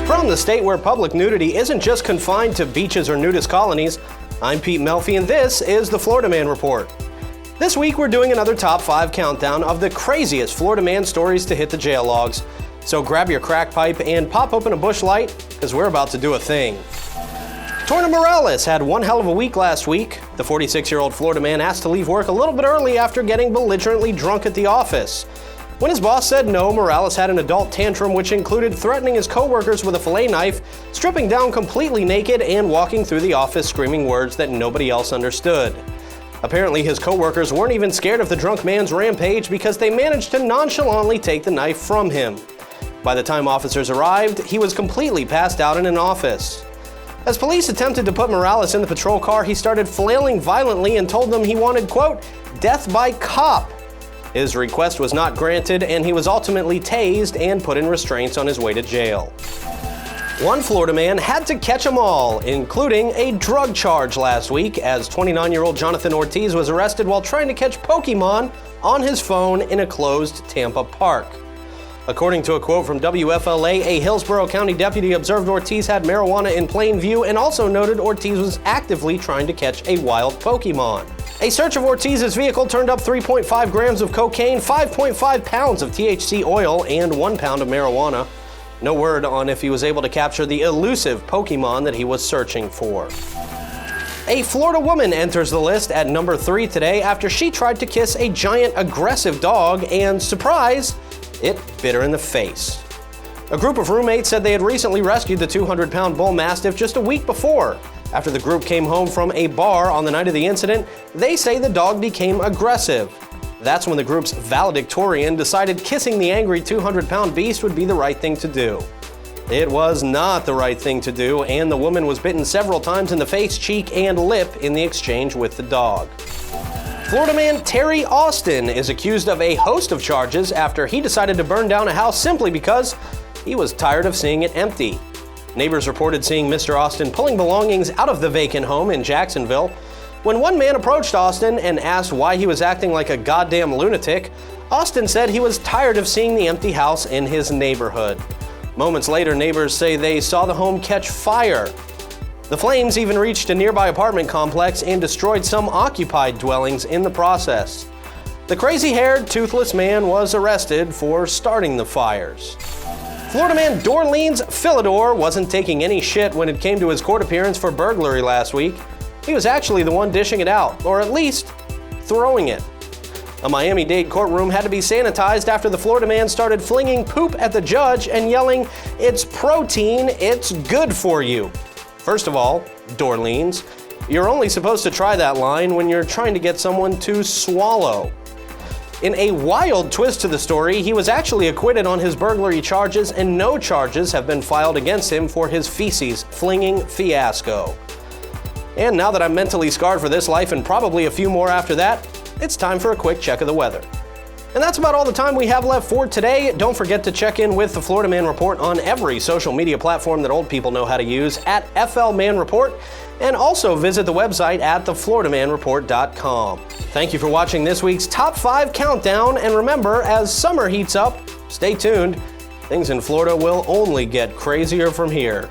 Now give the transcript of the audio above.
From the state where public nudity isn't just confined to beaches or nudist colonies, I'm Pete Melfi, and this is the Florida Man Report. This week we're doing another top 5 countdown of the craziest Florida man stories to hit the jail logs. So grab your crack pipe and pop open a bush light, because we're about to do a thing. Torna Morales had one hell of a week last week. The 46-year-old Florida man asked to leave work a little bit early after getting belligerently drunk at the office. When his boss said no, Morales had an adult tantrum which included threatening his coworkers with a fillet knife, stripping down completely naked, and walking through the office screaming words that nobody else understood. Apparently his coworkers weren't even scared of the drunk man's rampage because they managed to nonchalantly take the knife from him. By the time officers arrived, he was completely passed out in an office. As police attempted to put Morales in the patrol car, he started flailing violently and told them he wanted, quote, death by cop. His request was not granted, and he was ultimately tased and put in restraints on his way to jail. One Florida man had to catch 'em all, including a drug charge last week, as 29-year-old Jonathan Ortiz was arrested while trying to catch Pokemon on his phone in a closed Tampa park. According to a quote from WFLA, a Hillsborough County deputy observed Ortiz had marijuana in plain view and also noted Ortiz was actively trying to catch a wild Pokemon. A search of Ortiz's vehicle turned up 3.5 grams of cocaine, 5.5 pounds of THC oil, and 1 pound of marijuana. No word on if he was able to capture the elusive Pokemon that he was searching for. A Florida woman enters the list at number 3 today after she tried to kiss a giant aggressive dog and, surprise, it bit her in the face. A group of roommates said they had recently rescued the 200-pound bull mastiff just a week before. After the group came home from a bar on the night of the incident, they say the dog became aggressive. That's when the group's valedictorian decided kissing the angry 200-pound beast would be the right thing to do. It was not the right thing to do, and the woman was bitten several times in the face, cheek, and lip in the exchange with the dog. Florida man Terry Austin is accused of a host of charges after he decided to burn down a house simply because he was tired of seeing it empty. Neighbors reported seeing Mr. Austin pulling belongings out of the vacant home in Jacksonville. When one man approached Austin and asked why he was acting like a goddamn lunatic, Austin said he was tired of seeing the empty house in his neighborhood. Moments later, neighbors say they saw the home catch fire. The flames even reached a nearby apartment complex and destroyed some occupied dwellings in the process. The crazy-haired, toothless man was arrested for starting the fires. Florida man Dorleans Philidor wasn't taking any shit when it came to his court appearance for burglary last week. He was actually the one dishing it out, or at least throwing it. A Miami-Dade courtroom had to be sanitized after the Florida man started flinging poop at the judge and yelling, "It's protein, it's good for you." First of all, Dorleans, you're only supposed to try that line when you're trying to get someone to swallow. In a wild twist to the story, he was actually acquitted on his burglary charges, and no charges have been filed against him for his feces flinging fiasco. And now that I'm mentally scarred for this life and probably a few more after that, it's time for a quick check of the weather. And that's about all the time we have left for today. Don't forget to check in with the Florida Man Report on every social media platform that old people know how to use at FL Man Report, and also visit the website at TheFloridaManReport.com. Thank you for watching this week's Top 5 Countdown, and remember, as summer heats up, stay tuned. Things in Florida will only get crazier from here.